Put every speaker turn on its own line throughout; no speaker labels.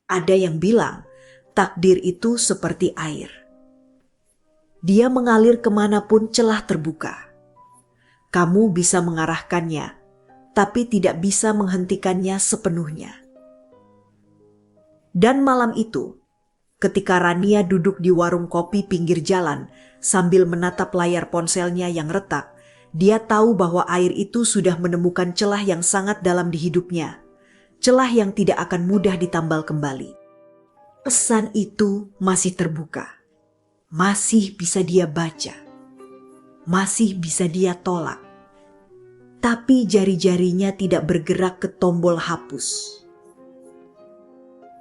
Ada yang bilang takdir itu seperti air. Dia mengalir kemanapun celah terbuka. Kamu bisa mengarahkannya, tapi tidak bisa menghentikannya sepenuhnya. Dan malam itu, ketika Rania duduk di warung kopi pinggir jalan sambil menatap layar ponselnya yang retak, dia tahu bahwa air itu sudah menemukan celah yang sangat dalam di hidupnya. Celah yang tidak akan mudah ditambal kembali. Pesan itu masih terbuka. Masih bisa dia baca. Masih bisa dia tolak. Tapi jari-jarinya tidak bergerak ke tombol hapus.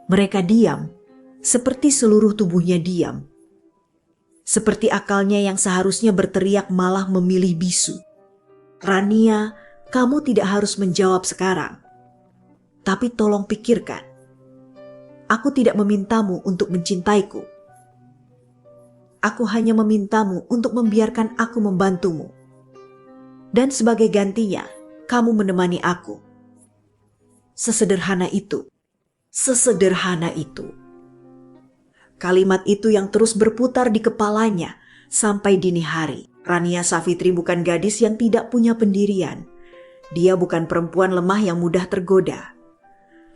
Mereka diam, seperti seluruh tubuhnya diam. Seperti akalnya yang seharusnya berteriak malah memilih bisu. Rania, kamu tidak harus menjawab sekarang. Tapi tolong pikirkan. Aku tidak memintamu untuk mencintaiku. Aku hanya memintamu untuk membiarkan aku membantumu. Dan sebagai gantinya, kamu menemani aku. Sesederhana itu. Sesederhana itu. Kalimat itu yang terus berputar di kepalanya sampai dini hari. Rania Savitri bukan gadis yang tidak punya pendirian. Dia bukan perempuan lemah yang mudah tergoda.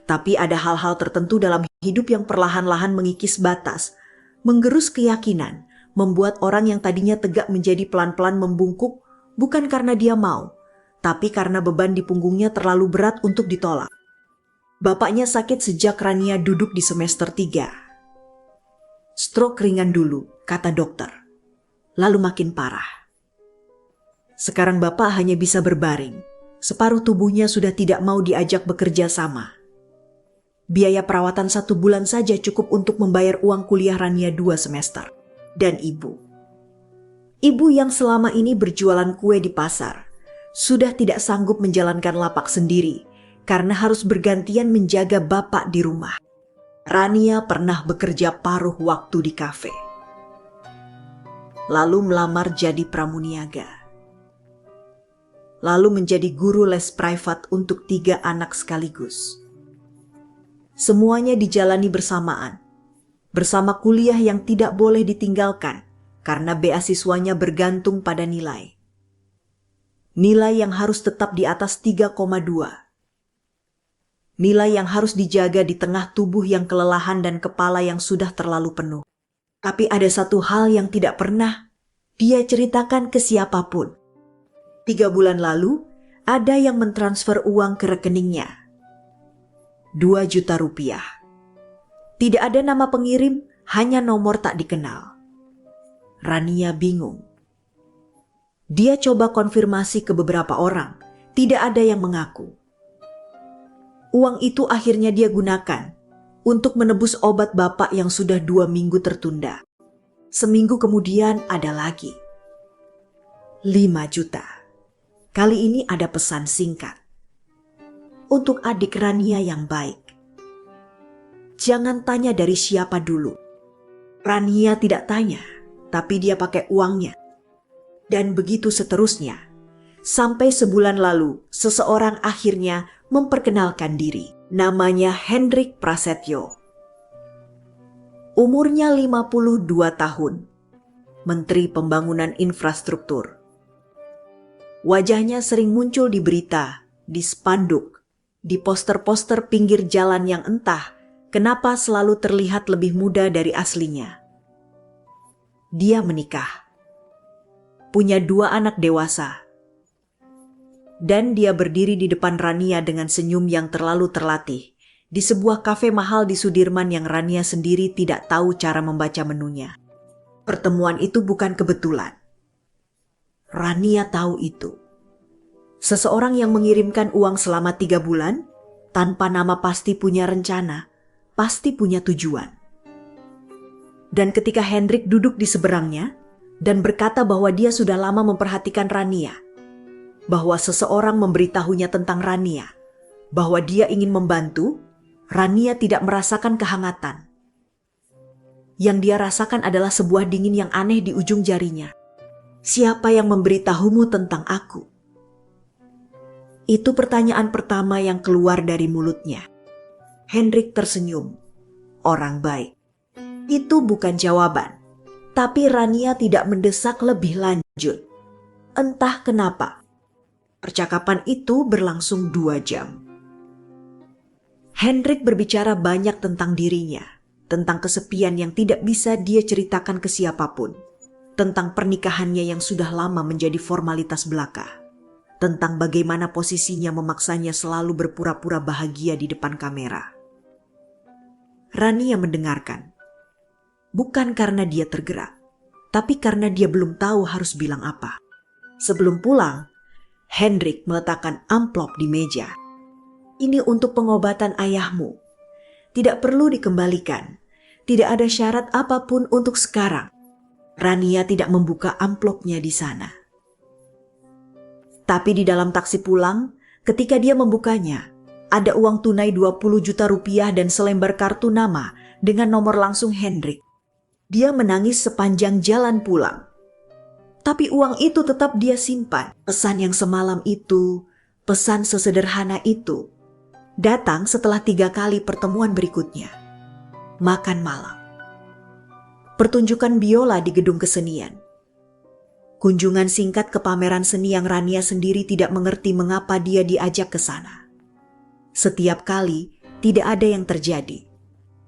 Tapi ada hal-hal tertentu dalam hidup yang perlahan-lahan mengikis batas, menggerus keyakinan, membuat orang yang tadinya tegak menjadi pelan-pelan membungkuk, bukan karena dia mau, tapi karena beban di punggungnya terlalu berat untuk ditolak. Bapaknya sakit sejak Rania duduk di semester 3. Stroke ringan dulu, kata dokter. Lalu makin parah. Sekarang bapak hanya bisa berbaring. Separuh tubuhnya sudah tidak mau diajak bekerja sama. Biaya perawatan 1 bulan saja cukup untuk membayar uang kuliah Rania 2 semester. Dan ibu yang selama ini berjualan kue di pasar, sudah tidak sanggup menjalankan lapak sendiri karena harus bergantian menjaga bapak di rumah. Rania pernah bekerja paruh waktu di kafe. Lalu melamar jadi pramuniaga. Lalu menjadi guru les privat untuk 3 anak sekaligus. Semuanya dijalani bersamaan. Bersama kuliah yang tidak boleh ditinggalkan karena beasiswanya bergantung pada nilai. Nilai yang harus tetap di atas 3,2. Nilai yang harus dijaga di tengah tubuh yang kelelahan dan kepala yang sudah terlalu penuh. Tapi ada satu hal yang tidak pernah dia ceritakan ke siapapun. 3 bulan lalu, ada yang mentransfer uang ke rekeningnya. 2 juta rupiah. Tidak ada nama pengirim, hanya nomor tak dikenal. Rania bingung. Dia coba konfirmasi ke beberapa orang, tidak ada yang mengaku. Uang itu akhirnya dia gunakan untuk menebus obat bapak yang sudah 2 minggu tertunda. Seminggu kemudian ada lagi. 5 juta. Kali ini ada pesan singkat. Untuk adik Rania yang baik. Jangan tanya dari siapa dulu. Rania tidak tanya, tapi dia pakai uangnya. Dan begitu seterusnya. Sampai sebulan lalu, seseorang akhirnya memperkenalkan diri. Namanya Hendrik Prasetyo. Umurnya 52 tahun. Menteri Pembangunan Infrastruktur. Wajahnya sering muncul di berita, di spanduk, di poster-poster pinggir jalan yang entah kenapa selalu terlihat lebih muda dari aslinya. Dia menikah. Punya 2 anak dewasa. Dan dia berdiri di depan Rania dengan senyum yang terlalu terlatih. Di sebuah kafe mahal di Sudirman yang Rania sendiri tidak tahu cara membaca menunya. Pertemuan itu bukan kebetulan. Rania tahu itu. Seseorang yang mengirimkan uang selama 3 bulan, tanpa nama pasti punya rencana, pasti punya tujuan. Dan ketika Hendrik duduk di seberangnya dan berkata bahwa dia sudah lama memperhatikan Rania, bahwa seseorang memberitahunya tentang Rania, bahwa dia ingin membantu, Rania tidak merasakan kehangatan. Yang dia rasakan adalah sebuah dingin yang aneh di ujung jarinya. Siapa yang memberitahumu tentang aku? Itu pertanyaan pertama yang keluar dari mulutnya. Hendrik tersenyum. orang baik. Itu bukan jawaban. Tapi Rania tidak mendesak lebih lanjut. Entah kenapa. Percakapan itu berlangsung 2 jam. Hendrik berbicara banyak tentang dirinya, tentang kesepian yang tidak bisa dia ceritakan ke siapapun, tentang pernikahannya yang sudah lama menjadi formalitas belaka, tentang bagaimana posisinya memaksanya selalu berpura-pura bahagia di depan kamera. Rania mendengarkan. Bukan karena dia tergerak, tapi karena dia belum tahu harus bilang apa. Sebelum pulang, Hendrik meletakkan amplop di meja. Ini untuk pengobatan ayahmu. Tidak perlu dikembalikan. Tidak ada syarat apapun untuk sekarang. Rania tidak membuka amplopnya di sana. Tapi di dalam taksi pulang, ketika dia membukanya, ada uang tunai 20 juta rupiah dan selembar kartu nama dengan nomor langsung Hendrik. Dia menangis sepanjang jalan pulang. Tapi uang itu tetap dia simpan. Pesan yang semalam itu, pesan sesederhana itu, datang setelah 3 kali pertemuan berikutnya. Makan malam. Pertunjukan biola di gedung kesenian. Kunjungan singkat ke pameran seni yang Rania sendiri tidak mengerti mengapa dia diajak ke sana. Setiap kali tidak ada yang terjadi.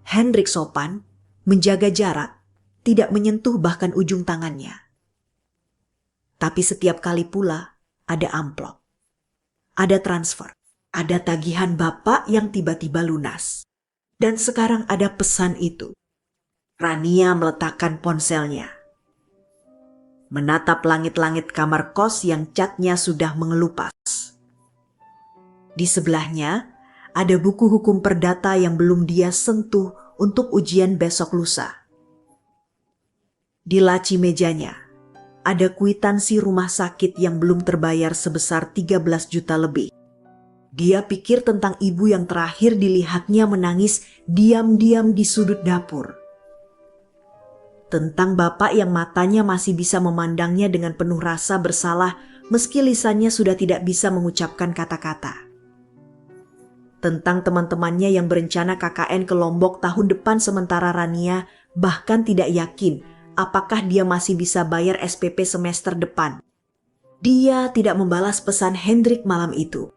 Hendrik sopan, menjaga jarak, tidak menyentuh bahkan ujung tangannya. Tapi setiap kali pula ada amplop, ada transfer, ada tagihan bapak yang tiba-tiba lunas. Dan sekarang ada pesan itu. Rania meletakkan ponselnya. Menatap langit-langit kamar kos yang catnya sudah mengelupas. Di sebelahnya ada buku hukum perdata yang belum dia sentuh untuk ujian besok lusa. Di laci mejanya, ada kwitansi rumah sakit yang belum terbayar sebesar 13 juta lebih. Dia pikir tentang ibu yang terakhir dilihatnya menangis diam-diam di sudut dapur. Tentang bapak yang matanya masih bisa memandangnya dengan penuh rasa bersalah meski lisannya sudah tidak bisa mengucapkan kata-kata. Tentang teman-temannya yang berencana KKN ke Lombok tahun depan sementara Rania bahkan tidak yakin apakah dia masih bisa bayar SPP semester depan. Dia tidak membalas pesan Hendrik malam itu.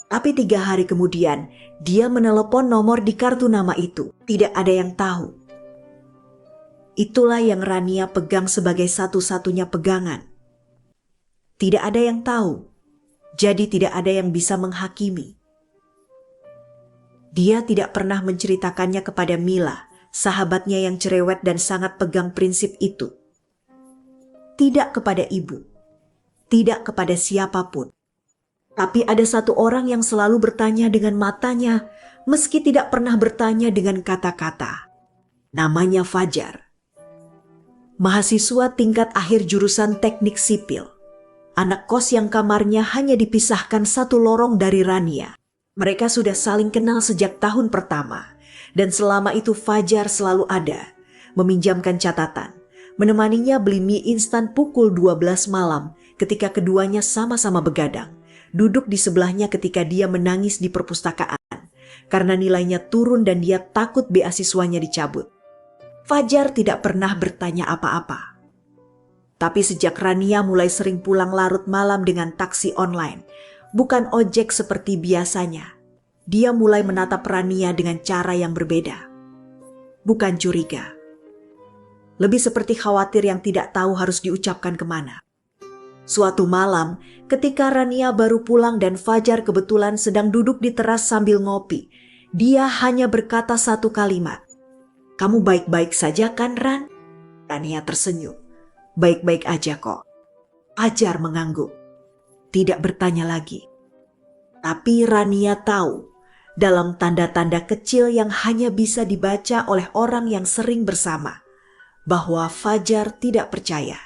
Tapi 3 hari kemudian, dia menelepon nomor di kartu nama itu. Tidak ada yang tahu. Itulah yang Rania pegang sebagai satu-satunya pegangan. Tidak ada yang tahu. Jadi tidak ada yang bisa menghakimi. Dia tidak pernah menceritakannya kepada Mila, sahabatnya yang cerewet dan sangat pegang prinsip itu. Tidak kepada ibu, tidak kepada siapapun. Tapi ada satu orang yang selalu bertanya dengan matanya, meski tidak pernah bertanya dengan kata-kata. Namanya Fajar. Mahasiswa tingkat akhir jurusan teknik sipil. Anak kos yang kamarnya hanya dipisahkan 1 lorong dari Rania. Mereka sudah saling kenal sejak tahun pertama. Dan selama itu Fajar selalu ada, meminjamkan catatan, menemaninya beli mie instan pukul 12 malam ketika keduanya sama-sama begadang, duduk di sebelahnya ketika dia menangis di perpustakaan, karena nilainya turun dan dia takut beasiswanya dicabut. Fajar tidak pernah bertanya apa-apa. Tapi sejak Rania mulai sering pulang larut malam dengan taksi online, bukan ojek seperti biasanya, dia mulai menatap Rania dengan cara yang berbeda. Bukan curiga. Lebih seperti khawatir yang tidak tahu harus diucapkan kemana. Suatu malam, ketika Rania baru pulang dan Fajar kebetulan sedang duduk di teras sambil ngopi, dia hanya berkata 1 kalimat. "Kamu baik-baik saja kan, Ran?" Rania tersenyum. "Baik-baik aja kok." Fajar mengangguk. Tidak bertanya lagi. Tapi Rania tahu, dalam tanda-tanda kecil yang hanya bisa dibaca oleh orang yang sering bersama, bahwa Fajar tidak percaya.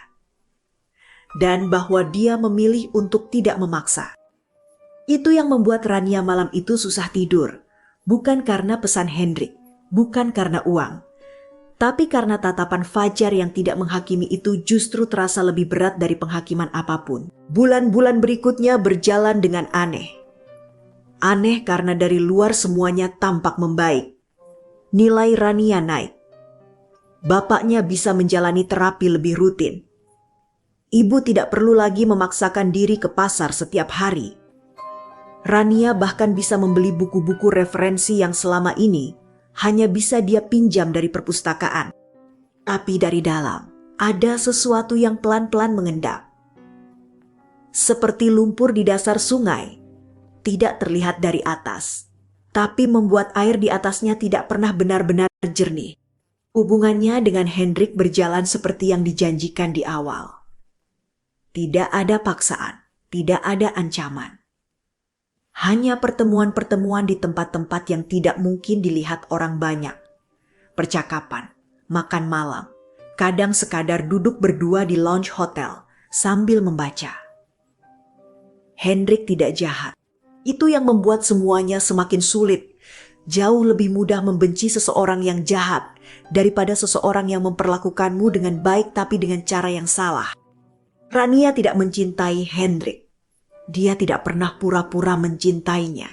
Dan bahwa dia memilih untuk tidak memaksa. Itu yang membuat Rania malam itu susah tidur. Bukan karena pesan Hendrik, bukan karena uang. Tapi karena tatapan Fajar yang tidak menghakimi itu justru terasa lebih berat dari penghakiman apapun. Bulan-bulan berikutnya berjalan dengan aneh. Aneh karena dari luar semuanya tampak membaik. Nilai Rania naik. Bapaknya bisa menjalani terapi lebih rutin. Ibu tidak perlu lagi memaksakan diri ke pasar setiap hari. Rania bahkan bisa membeli buku-buku referensi yang selama ini hanya bisa dia pinjam dari perpustakaan. Tapi dari dalam, ada sesuatu yang pelan-pelan mengendap. Seperti lumpur di dasar sungai, tidak terlihat dari atas, tapi membuat air di atasnya tidak pernah benar-benar jernih. Hubungannya dengan Hendrik berjalan seperti yang dijanjikan di awal. Tidak ada paksaan, tidak ada ancaman. Hanya pertemuan-pertemuan di tempat-tempat yang tidak mungkin dilihat orang banyak. Percakapan, makan malam, kadang sekadar duduk berdua di lounge hotel sambil membaca. Hendrik tidak jahat. Itu yang membuat semuanya semakin sulit. Jauh lebih mudah membenci seseorang yang jahat daripada seseorang yang memperlakukanmu dengan baik tapi dengan cara yang salah. Rania tidak mencintai Hendrik. Dia tidak pernah pura-pura mencintainya.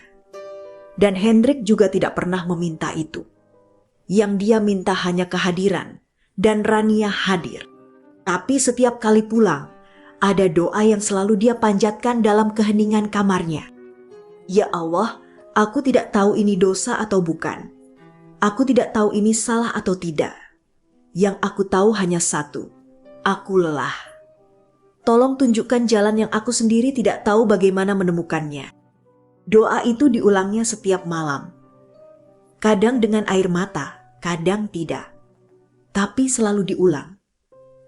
Dan Hendrik juga tidak pernah meminta itu. Yang dia minta hanya kehadiran, dan Rania hadir. Tapi setiap kali pulang, ada doa yang selalu dia panjatkan dalam keheningan kamarnya. Ya Allah, aku tidak tahu ini dosa atau bukan. Aku tidak tahu ini salah atau tidak. Yang aku tahu hanya satu, aku lelah. Tolong tunjukkan jalan yang aku sendiri tidak tahu bagaimana menemukannya. Doa itu diulangnya setiap malam. Kadang dengan air mata, kadang tidak. Tapi selalu diulang.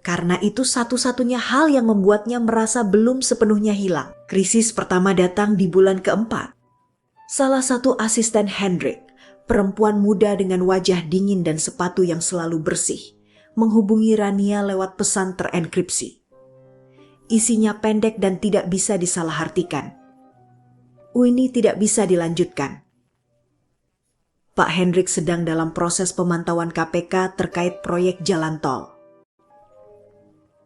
Karena itu satu-satunya hal yang membuatnya merasa belum sepenuhnya hilang. Krisis pertama datang di bulan keempat. Salah satu asisten Hendrik, perempuan muda dengan wajah dingin dan sepatu yang selalu bersih, menghubungi Rania lewat pesan terenkripsi. Isinya pendek dan tidak bisa disalahartikan. Ini tidak bisa dilanjutkan. Pak Hendrik sedang dalam proses pemantauan KPK terkait proyek jalan tol.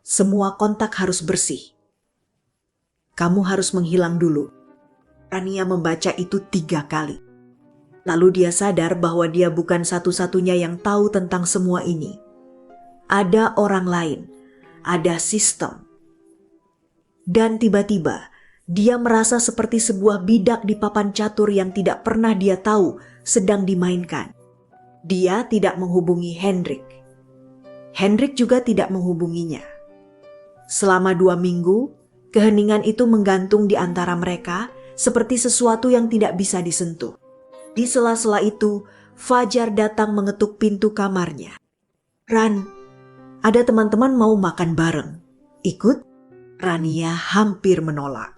Semua kontak harus bersih. Kamu harus menghilang dulu. Rania membaca itu 3 kali. Lalu dia sadar bahwa dia bukan satu-satunya yang tahu tentang semua ini. Ada orang lain, ada sistem. Dan tiba-tiba, dia merasa seperti sebuah bidak di papan catur yang tidak pernah dia tahu sedang dimainkan. Dia tidak menghubungi Hendrik. Hendrik juga tidak menghubunginya. Selama 2 minggu, keheningan itu menggantung di antara mereka seperti sesuatu yang tidak bisa disentuh. Di sela-sela itu, Fajar datang mengetuk pintu kamarnya. Ran, ada teman-teman mau makan bareng. Ikut? Rania hampir menolak.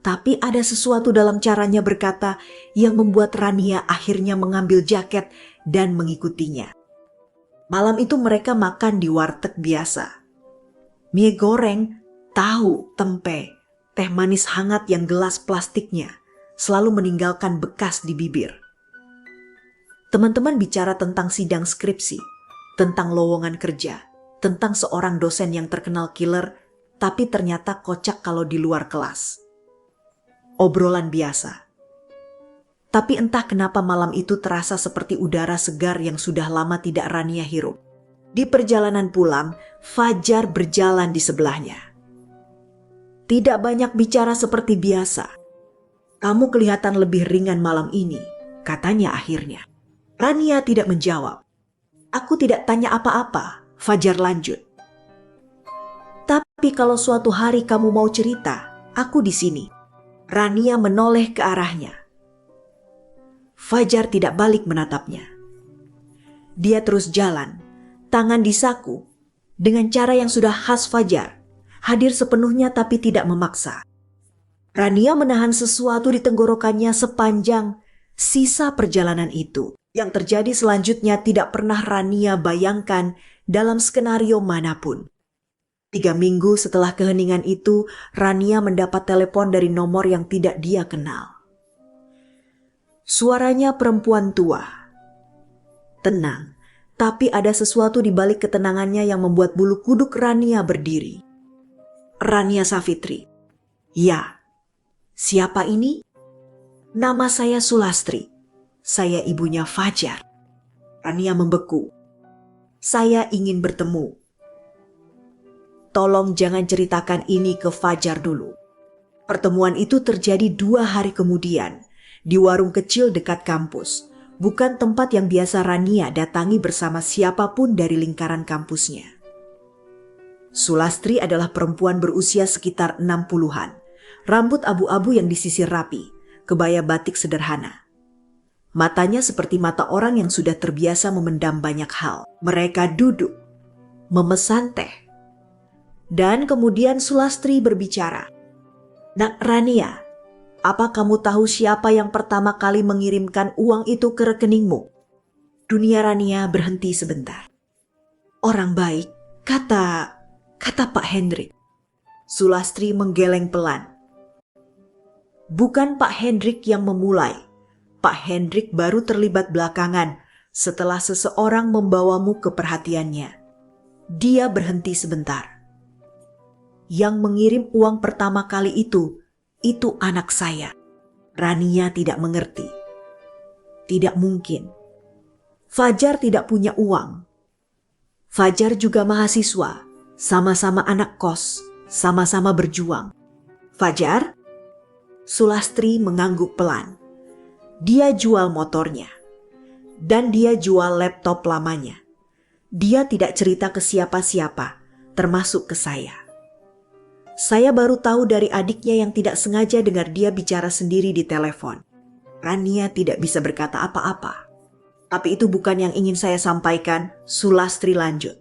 Tapi ada sesuatu dalam caranya berkata yang membuat Rania akhirnya mengambil jaket dan mengikutinya. Malam itu mereka makan di warteg biasa. Mie goreng, tahu, tempe, teh manis hangat yang gelas plastiknya selalu meninggalkan bekas di bibir. Teman-teman bicara tentang sidang skripsi, tentang lowongan kerja, tentang seorang dosen yang terkenal killer, tapi ternyata kocak kalau di luar kelas. Obrolan biasa. Tapi entah kenapa malam itu terasa seperti udara segar yang sudah lama tidak Rania hirup. Di perjalanan pulang, Fajar berjalan di sebelahnya. Tidak banyak bicara seperti biasa. Kamu kelihatan lebih ringan malam ini, katanya akhirnya. Rania tidak menjawab. Aku tidak tanya apa-apa, Fajar lanjut. Tapi kalau suatu hari kamu mau cerita, aku di sini. Rania menoleh ke arahnya. Fajar tidak balik menatapnya. Dia terus jalan. Tangan di saku, dengan cara yang sudah khas Fajar, hadir sepenuhnya tapi tidak memaksa. Rania menahan sesuatu di tenggorokannya sepanjang sisa perjalanan itu. Yang terjadi selanjutnya tidak pernah Rania bayangkan dalam skenario manapun. 3 minggu setelah keheningan itu, Rania mendapat telepon dari nomor yang tidak dia kenal. Suaranya perempuan tua. Tenang. Tapi ada sesuatu di balik ketenangannya yang membuat bulu kuduk Rania berdiri. Rania Savitri. Ya. Siapa ini? Nama saya Sulastri. Saya ibunya Fajar. Rania membeku. Saya ingin bertemu. Tolong jangan ceritakan ini ke Fajar dulu. Pertemuan itu terjadi 2 hari kemudian di warung kecil dekat kampus, bukan tempat yang biasa Rania datangi bersama siapapun dari lingkaran kampusnya. Sulastri adalah perempuan berusia sekitar 60-an, rambut abu-abu yang disisir rapi, kebaya batik sederhana. Matanya seperti mata orang yang sudah terbiasa memendam banyak hal. Mereka duduk, memesan teh. Dan kemudian Sulastri berbicara. "Nak Rania, apa kamu tahu siapa yang pertama kali mengirimkan uang itu ke rekeningmu?" Dunia Rania berhenti sebentar. "Orang baik," kata Pak Hendrik. Sulastri menggeleng pelan. "Bukan Pak Hendrik yang memulai. Pak Hendrik baru terlibat belakangan setelah seseorang membawamu ke perhatiannya." Dia berhenti sebentar. "Yang mengirim uang pertama kali itu anak saya." Rania tidak mengerti. Tidak mungkin. Fajar tidak punya uang. Fajar juga mahasiswa, sama-sama anak kos, sama-sama berjuang. "Fajar?" Sulastri mengangguk pelan. Dia jual motornya. Dan dia jual laptop lamanya. Dia tidak cerita ke siapa-siapa, termasuk ke saya. Saya baru tahu dari adiknya yang tidak sengaja dengar dia bicara sendiri di telepon. Rania tidak bisa berkata apa-apa. "Tapi itu bukan yang ingin saya sampaikan," Sulastri lanjut.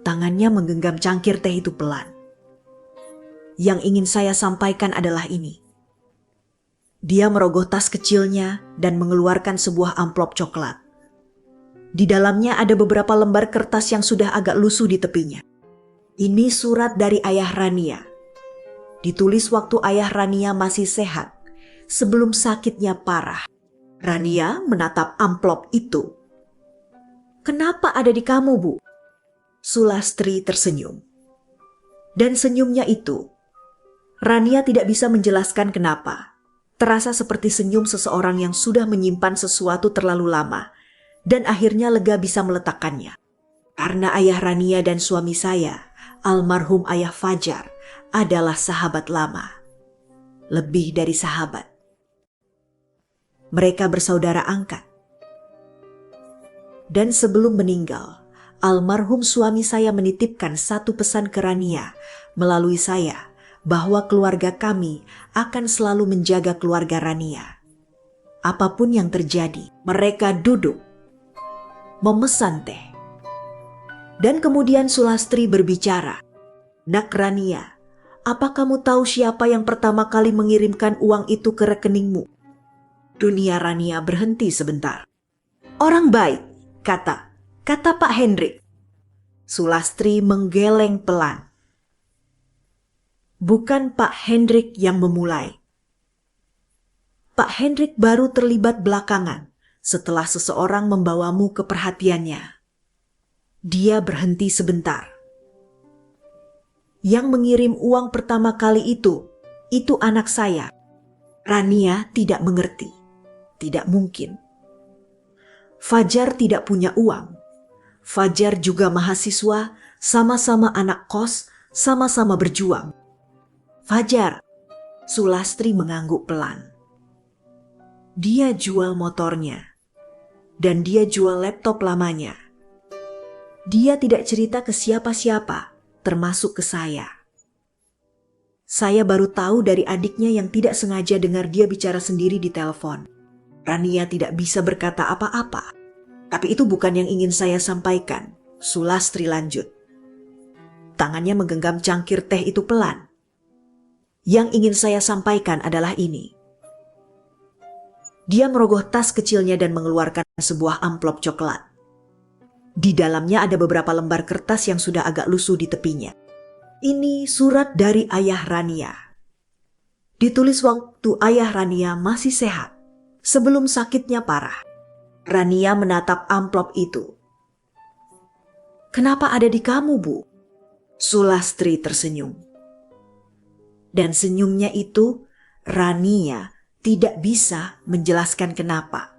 Tangannya menggenggam cangkir teh itu pelan. "Yang ingin saya sampaikan adalah ini." Dia merogoh tas kecilnya dan mengeluarkan sebuah amplop coklat. Di dalamnya ada beberapa lembar kertas yang sudah agak lusuh di tepinya. "Ini surat dari ayah Rania. Ditulis waktu ayah Rania masih sehat, sebelum sakitnya parah." Rania menatap amplop itu. "Kenapa ada di kamu, Bu?" Sulastri tersenyum. Dan senyumnya itu, Rania tidak bisa menjelaskan kenapa. Terasa seperti senyum seseorang yang sudah menyimpan sesuatu terlalu lama dan akhirnya lega bisa meletakkannya. Karena ayah Rania dan suami saya, almarhum ayah Fajar, adalah sahabat lama. Lebih dari sahabat. Mereka bersaudara angkat. Dan sebelum meninggal, almarhum suami saya menitipkan satu pesan ke Rania melalui saya, bahwa keluarga kami akan selalu menjaga keluarga Rania. Apapun yang terjadi, mereka duduk, memesan teh. Dan kemudian Sulastri berbicara. "Nak Rania, apa kamu tahu siapa yang pertama kali mengirimkan uang itu ke rekeningmu?" Dunia Rania berhenti sebentar. "Orang baik," kata Pak Hendrik. Sulastri menggeleng pelan. "Bukan Pak Hendrik yang memulai. Pak Hendrik baru terlibat belakangan setelah seseorang membawamu ke perhatiannya." Dia berhenti sebentar. "Yang mengirim uang pertama kali itu anak saya." Rania tidak mengerti. Tidak mungkin. Fajar tidak punya uang. Fajar juga mahasiswa, sama-sama anak kos, sama-sama berjuang. "Fajar," Sulastri mengangguk pelan. "Dia jual motornya. Dan dia jual laptop lamanya. Dia tidak cerita ke siapa-siapa, termasuk ke saya. Saya baru tahu dari adiknya yang tidak sengaja dengar dia bicara sendiri di telepon." Rania tidak bisa berkata apa-apa. "Tapi itu bukan yang ingin saya sampaikan," Sulastri lanjut. Tangannya menggenggam cangkir teh itu pelan. "Yang ingin saya sampaikan adalah ini." Dia merogoh tas kecilnya dan mengeluarkan sebuah amplop coklat. Di dalamnya ada beberapa lembar kertas yang sudah agak lusuh di tepinya. "Ini surat dari ayah Rania. Ditulis waktu ayah Rania masih sehat, sebelum sakitnya parah." Rania menatap amplop itu. "Kenapa ada di kamu, Bu?" Sulastri tersenyum. Dan senyumnya itu Rania Tidak bisa menjelaskan kenapa.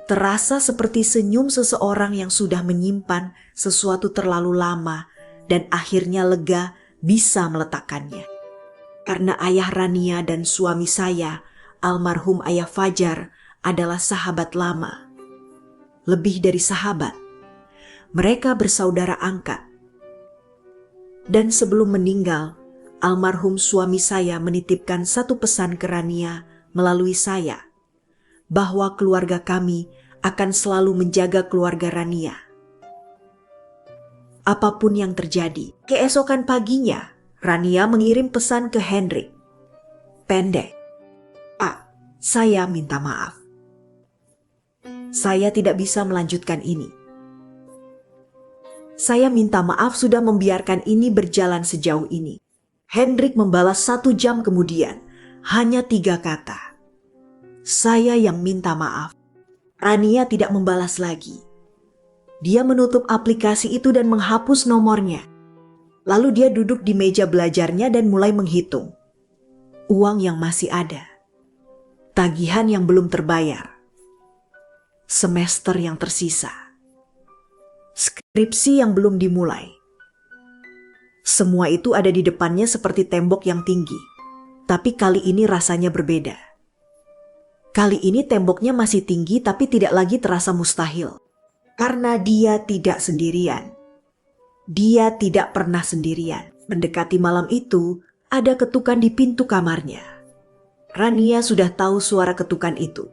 Terasa seperti senyum seseorang yang sudah menyimpan sesuatu terlalu lama dan akhirnya lega bisa meletakkannya. Karena ayah Rania dan suami saya, almarhum ayah Fajar, adalah sahabat lama. Lebih dari sahabat, mereka bersaudara angkat. Dan sebelum meninggal, almarhum suami saya menitipkan satu pesan ke Rania melalui saya, bahwa keluarga kami akan selalu menjaga keluarga Rania. Apapun yang terjadi, keesokan paginya Rania mengirim pesan ke Hendrik. Pendek. Pak, saya minta maaf. Saya tidak bisa melanjutkan ini. Saya minta maaf sudah membiarkan ini berjalan sejauh ini. Hendrik membalas 1 jam kemudian, hanya 3 kata. Saya yang minta maaf. Rania tidak membalas lagi. Dia menutup aplikasi itu dan menghapus nomornya. Lalu dia duduk di meja belajarnya dan mulai menghitung. Uang yang masih ada. Tagihan yang belum terbayar. Semester yang tersisa. Skripsi yang belum dimulai. Semua itu ada di depannya seperti tembok yang tinggi. Tapi kali ini rasanya berbeda. Kali ini temboknya masih tinggi tapi tidak lagi terasa mustahil. Karena dia tidak sendirian. Dia tidak pernah sendirian. Mendekati malam itu, ada ketukan di pintu kamarnya. Rania sudah tahu suara ketukan itu.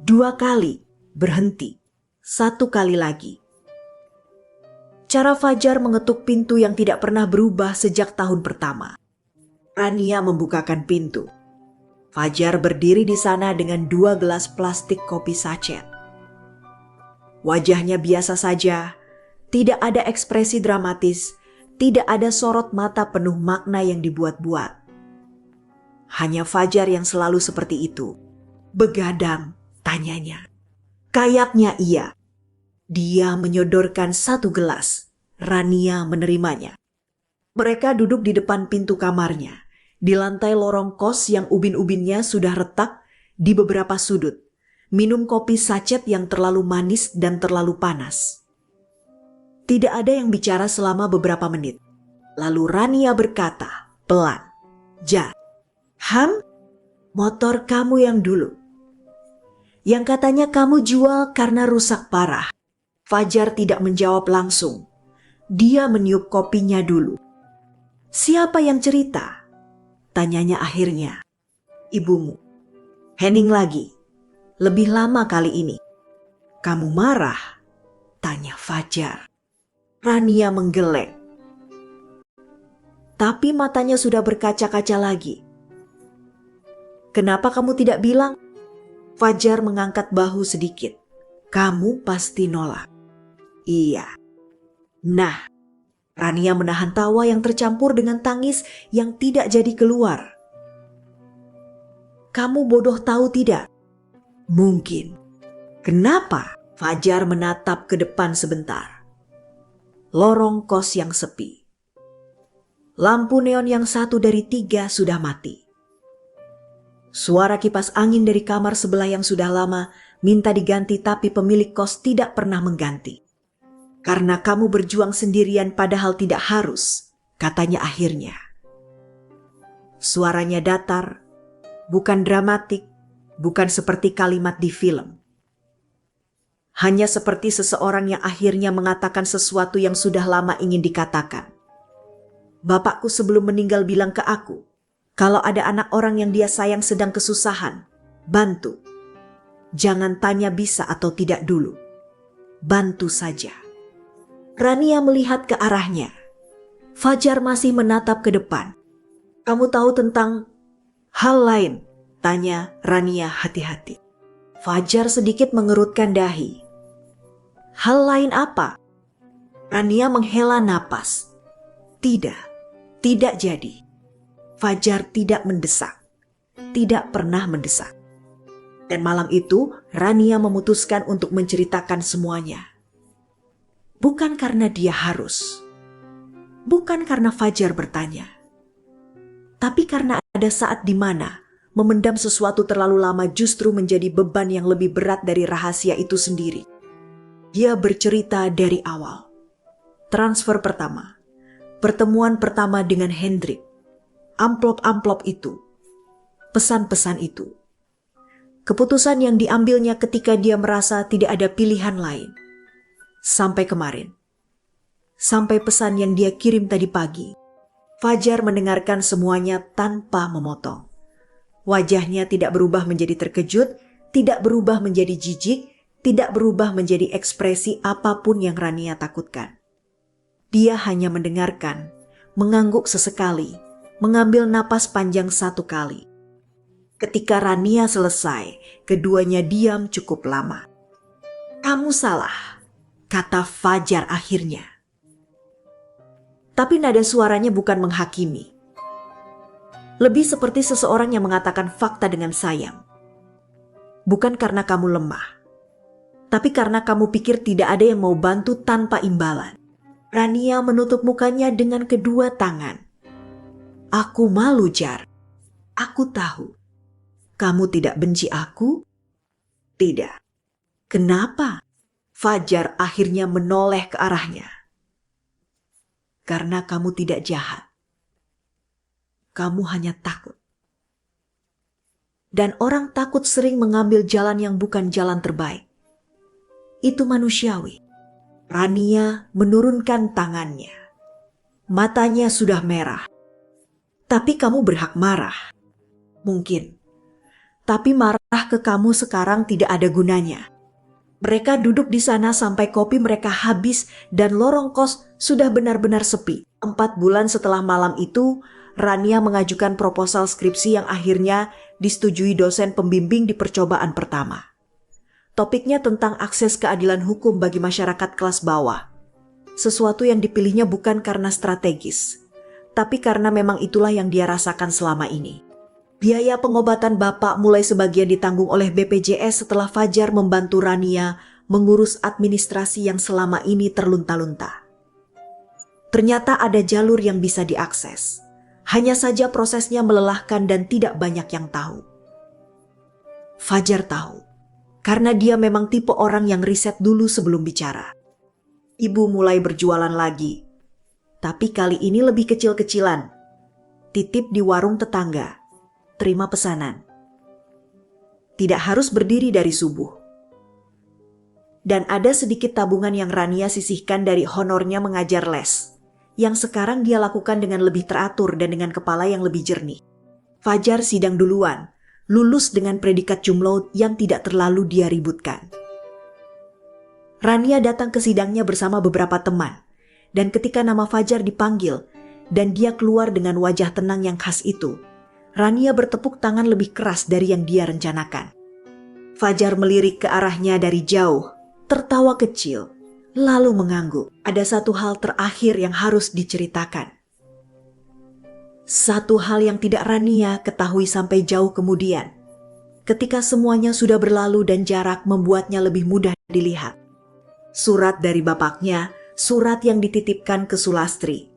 2 kali, berhenti. 1 kali lagi. Cara Fajar mengetuk pintu yang tidak pernah berubah sejak tahun pertama. Rania membukakan pintu. Fajar berdiri di sana dengan 2 gelas plastik kopi sachet. Wajahnya biasa saja, tidak ada ekspresi dramatis, tidak ada sorot mata penuh makna yang dibuat-buat. Hanya Fajar yang selalu seperti itu. Begadang, tanyanya. Kayaknya iya. Dia menyodorkan 1 gelas. Rania menerimanya. Mereka duduk di depan pintu kamarnya. Di lantai lorong kos yang ubin-ubinnya sudah retak di beberapa sudut. Minum kopi sachet yang terlalu manis dan terlalu panas. Tidak ada yang bicara selama beberapa menit. Lalu Rania berkata, pelan. Jan, motor kamu yang dulu. Yang katanya kamu jual karena rusak parah. Fajar tidak menjawab langsung. Dia meniup kopinya dulu. Siapa yang cerita? Tanyanya akhirnya. Ibumu. Henning lagi. Lebih lama kali ini. Kamu marah? Tanya Fajar. Rania menggeleng. Tapi matanya sudah berkaca-kaca lagi. Kenapa kamu tidak bilang? Fajar mengangkat bahu sedikit. Kamu pasti nolak. Iya. Nah, Rania menahan tawa yang tercampur dengan tangis yang tidak jadi keluar. Kamu bodoh tahu tidak? Mungkin. Kenapa? Fajar menatap ke depan sebentar. Lorong kos yang sepi. Lampu neon yang 1 dari 3 sudah mati. Suara kipas angin dari kamar sebelah yang sudah lama minta diganti tapi pemilik kos tidak pernah mengganti. Karena kamu berjuang sendirian padahal tidak harus, katanya akhirnya. Suaranya datar, bukan dramatik, bukan seperti kalimat di film. Hanya seperti seseorang yang akhirnya mengatakan sesuatu yang sudah lama ingin dikatakan. Bapakku sebelum meninggal bilang ke aku, kalau ada anak orang yang dia sayang sedang kesusahan, bantu. Jangan tanya bisa atau tidak dulu. Bantu saja. Rania melihat ke arahnya. Fajar masih menatap ke depan. Kamu tahu tentang hal lain? Tanya Rania hati-hati. Fajar sedikit mengerutkan dahi. Hal lain apa? Rania menghela napas. Tidak jadi. Fajar tidak mendesak. Tidak pernah mendesak. Dan malam itu Rania memutuskan untuk menceritakan semuanya. Bukan karena dia harus. Bukan karena Fajar bertanya. Tapi karena ada saat di mana memendam sesuatu terlalu lama justru menjadi beban yang lebih berat dari rahasia itu sendiri. Dia bercerita dari awal. Transfer pertama, pertemuan pertama dengan Hendrik, amplop-amplop itu, pesan-pesan itu. Keputusan yang diambilnya ketika dia merasa tidak ada pilihan lain. Sampai kemarin. Sampai pesan yang dia kirim tadi pagi. Fajar mendengarkan semuanya tanpa memotong. Wajahnya tidak berubah menjadi terkejut, tidak berubah menjadi jijik, tidak berubah menjadi ekspresi apapun yang Rania takutkan. Dia hanya mendengarkan, mengangguk sesekali, mengambil napas panjang 1 kali. Ketika Rania selesai, keduanya diam cukup lama. "Kamu salah," kata Fajar akhirnya. Tapi nada suaranya bukan menghakimi. Lebih seperti seseorang yang mengatakan fakta dengan sayang. Bukan karena kamu lemah, tapi karena kamu pikir tidak ada yang mau bantu tanpa imbalan. Rania menutup mukanya dengan kedua tangan. "Aku malu, Jar. Aku tahu. Kamu tidak benci aku?" "Tidak." "Kenapa?" Fajar akhirnya menoleh ke arahnya. "Karena kamu tidak jahat. Kamu hanya takut." Dan orang takut sering mengambil jalan yang bukan jalan terbaik. Itu manusiawi. Rania menurunkan tangannya. Matanya sudah merah. "Tapi kamu berhak marah." "Mungkin. Tapi marah ke kamu sekarang tidak ada gunanya." Mereka duduk di sana sampai kopi mereka habis dan lorong kos sudah benar-benar sepi. 4 bulan setelah malam itu, Rania mengajukan proposal skripsi yang akhirnya disetujui dosen pembimbing di percobaan pertama. Topiknya tentang akses keadilan hukum bagi masyarakat kelas bawah. Sesuatu yang dipilihnya bukan karena strategis, tapi karena memang itulah yang dia rasakan selama ini. Biaya pengobatan bapak mulai sebagian ditanggung oleh BPJS setelah Fajar membantu Rania mengurus administrasi yang selama ini terlunta-lunta. Ternyata ada jalur yang bisa diakses. Hanya saja prosesnya melelahkan dan tidak banyak yang tahu. Fajar tahu, karena dia memang tipe orang yang riset dulu sebelum bicara. Ibu mulai berjualan lagi, tapi kali ini lebih kecil-kecilan. Titip di warung tetangga, terima pesanan. Tidak harus berdiri dari subuh. Dan ada sedikit tabungan yang Rania sisihkan dari honornya mengajar les, yang sekarang dia lakukan dengan lebih teratur dan dengan kepala yang lebih jernih. Fajar sidang duluan, lulus dengan predikat cum laude yang tidak terlalu dia ributkan. Rania datang ke sidangnya bersama beberapa teman, dan ketika nama Fajar dipanggil dan dia keluar dengan wajah tenang yang khas itu, Rania bertepuk tangan lebih keras dari yang dia rencanakan. Fajar melirik ke arahnya dari jauh, tertawa kecil, lalu mengangguk. Ada satu hal terakhir yang harus diceritakan. Satu hal yang tidak Rania ketahui sampai jauh kemudian. Ketika semuanya sudah berlalu dan jarak membuatnya lebih mudah dilihat. Surat dari bapaknya, surat yang dititipkan ke Sulastri.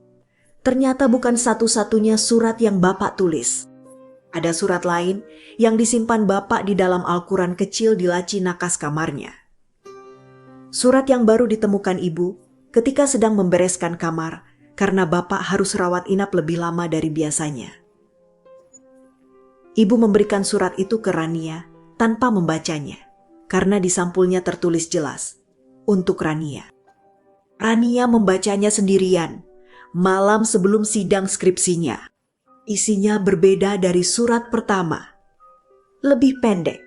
Ternyata bukan satu-satunya surat yang bapak tulis. Ada surat lain yang disimpan bapak di dalam Al-Quran kecil di laci nakas kamarnya. Surat yang baru ditemukan ibu ketika sedang membereskan kamar karena bapak harus rawat inap lebih lama dari biasanya. Ibu memberikan surat itu ke Rania tanpa membacanya karena di sampulnya tertulis jelas, untuk Rania. Rania membacanya sendirian malam sebelum sidang skripsinya. Isinya berbeda dari surat pertama. Lebih pendek,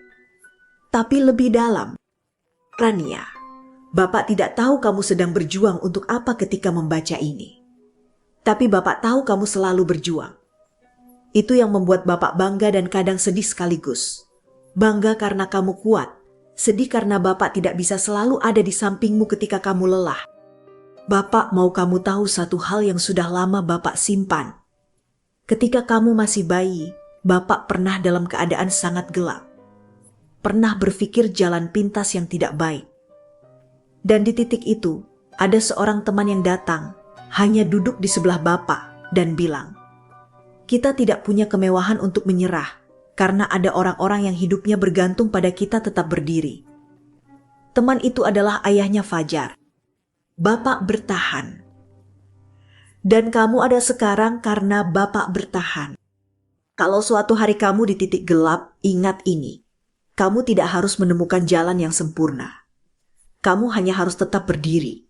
tapi lebih dalam. Rania, bapak tidak tahu kamu sedang berjuang untuk apa ketika membaca ini. Tapi bapak tahu kamu selalu berjuang. Itu yang membuat bapak bangga dan kadang sedih sekaligus. Bangga karena kamu kuat, sedih karena bapak tidak bisa selalu ada di sampingmu ketika kamu lelah. Bapak mau kamu tahu satu hal yang sudah lama bapak simpan. Ketika kamu masih bayi, bapak pernah dalam keadaan sangat gelap. Pernah berpikir jalan pintas yang tidak baik. Dan di titik itu, ada seorang teman yang datang, hanya duduk di sebelah bapak dan bilang, "Kita tidak punya kemewahan untuk menyerah, karena ada orang-orang yang hidupnya bergantung pada kita tetap berdiri. Teman itu adalah ayahnya Fajar. Bapak bertahan. Dan kamu ada sekarang karena Bapak bertahan. Kalau suatu hari kamu di titik gelap, ingat ini. Kamu tidak harus menemukan jalan yang sempurna. Kamu hanya harus tetap berdiri.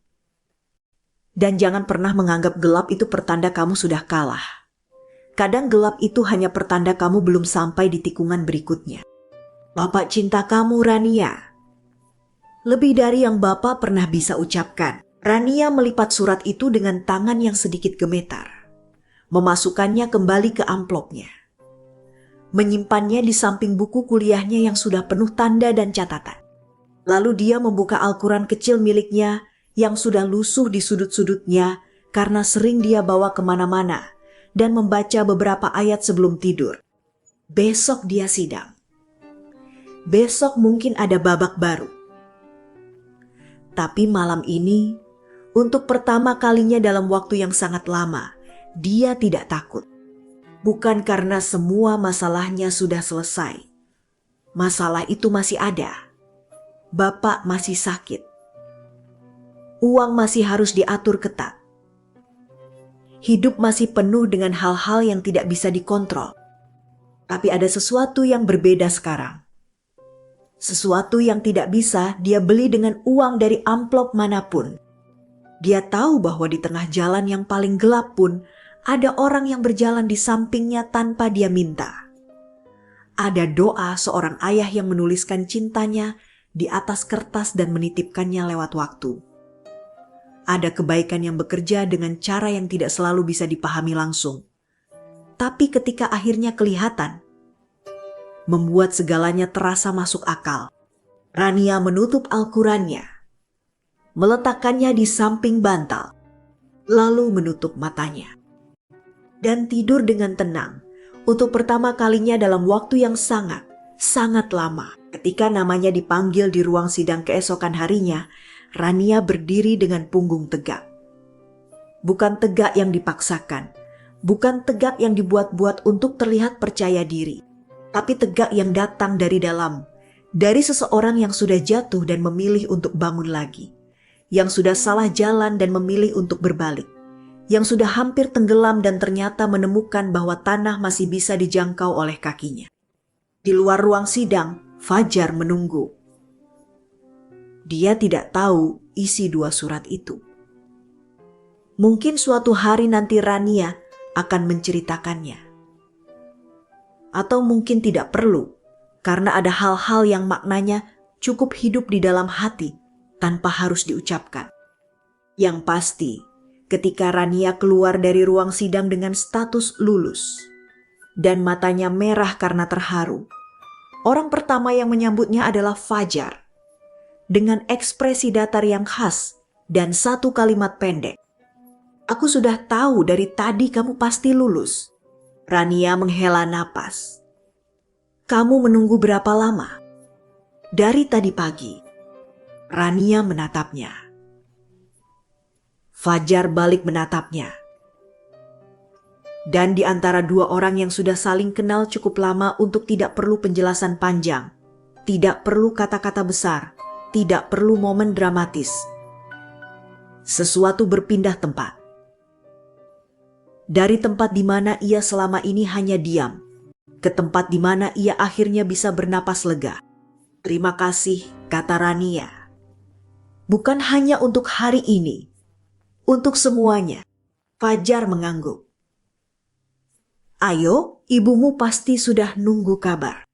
Dan jangan pernah menganggap gelap itu pertanda kamu sudah kalah. Kadang gelap itu hanya pertanda kamu belum sampai di tikungan berikutnya. Bapak cinta kamu, Rania. Lebih dari yang Bapak pernah bisa ucapkan. Rania melipat surat itu dengan tangan yang sedikit gemetar. Memasukkannya kembali ke amplopnya. Menyimpannya di samping buku kuliahnya yang sudah penuh tanda dan catatan. Lalu dia membuka Al-Quran kecil miliknya yang sudah lusuh di sudut-sudutnya karena sering dia bawa kemana-mana dan membaca beberapa ayat sebelum tidur. Besok dia sidang. Besok mungkin ada babak baru. Tapi malam ini, untuk pertama kalinya dalam waktu yang sangat lama, dia tidak takut. Bukan karena semua masalahnya sudah selesai. Masalah itu masih ada. Bapak masih sakit. Uang masih harus diatur ketat. Hidup masih penuh dengan hal-hal yang tidak bisa dikontrol. Tapi ada sesuatu yang berbeda sekarang. Sesuatu yang tidak bisa dia beli dengan uang dari amplop manapun. Dia tahu bahwa di tengah jalan yang paling gelap pun ada orang yang berjalan di sampingnya tanpa dia minta. Ada doa seorang ayah yang menuliskan cintanya di atas kertas dan menitipkannya lewat waktu. Ada kebaikan yang bekerja dengan cara yang tidak selalu bisa dipahami langsung. Tapi ketika akhirnya kelihatan, membuat segalanya terasa masuk akal. Rania menutup Al-Qurannya, meletakkannya di samping bantal, lalu menutup matanya. Dan tidur dengan tenang untuk pertama kalinya dalam waktu yang sangat, sangat lama. Ketika namanya dipanggil di ruang sidang keesokan harinya, Rania berdiri dengan punggung tegak. Bukan tegak yang dipaksakan, bukan tegak yang dibuat-buat untuk terlihat percaya diri, tapi tegak yang datang dari dalam, dari seseorang yang sudah jatuh dan memilih untuk bangun lagi, yang sudah salah jalan dan memilih untuk berbalik, yang sudah hampir tenggelam dan ternyata menemukan bahwa tanah masih bisa dijangkau oleh kakinya. Di luar ruang sidang, Fajar menunggu. Dia tidak tahu isi dua surat itu. Mungkin suatu hari nanti Rania akan menceritakannya. Atau mungkin tidak perlu, karena ada hal-hal yang maknanya cukup hidup di dalam hati tanpa harus diucapkan. Yang pasti, ketika Rania keluar dari ruang sidang dengan status lulus dan matanya merah karena terharu, orang pertama yang menyambutnya adalah Fajar. Dengan ekspresi datar yang khas dan satu kalimat pendek. Aku sudah tahu dari tadi kamu pasti lulus. Rania menghela napas. Kamu menunggu berapa lama? Dari tadi pagi. Rania menatapnya. Fajar balik menatapnya. Dan di antara dua orang yang sudah saling kenal cukup lama untuk tidak perlu penjelasan panjang, tidak perlu kata-kata besar, tidak perlu momen dramatis. Sesuatu berpindah tempat. Dari tempat di mana ia selama ini hanya diam, ke tempat di mana ia akhirnya bisa bernapas lega. Terima kasih, kata Rania. Bukan hanya untuk hari ini, untuk semuanya. Fajar mengangguk. Ayo, ibumu pasti sudah nunggu kabar.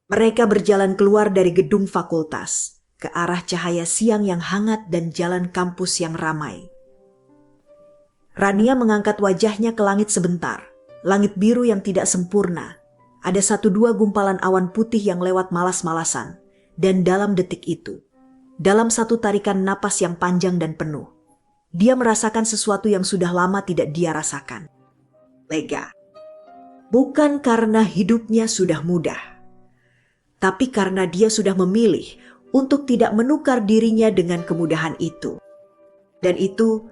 Mereka berjalan keluar dari gedung fakultas ke arah cahaya siang yang hangat dan jalan kampus yang ramai. Rania mengangkat wajahnya ke langit sebentar, langit biru yang tidak sempurna. Ada 1-2 gumpalan awan putih yang lewat malas-malasan, dan dalam detik itu, dalam satu tarikan napas yang panjang dan penuh, dia merasakan sesuatu yang sudah lama tidak dia rasakan. Lega. Bukan karena hidupnya sudah mudah, tapi karena dia sudah memilih untuk tidak menukar dirinya dengan kemudahan itu. Dan itu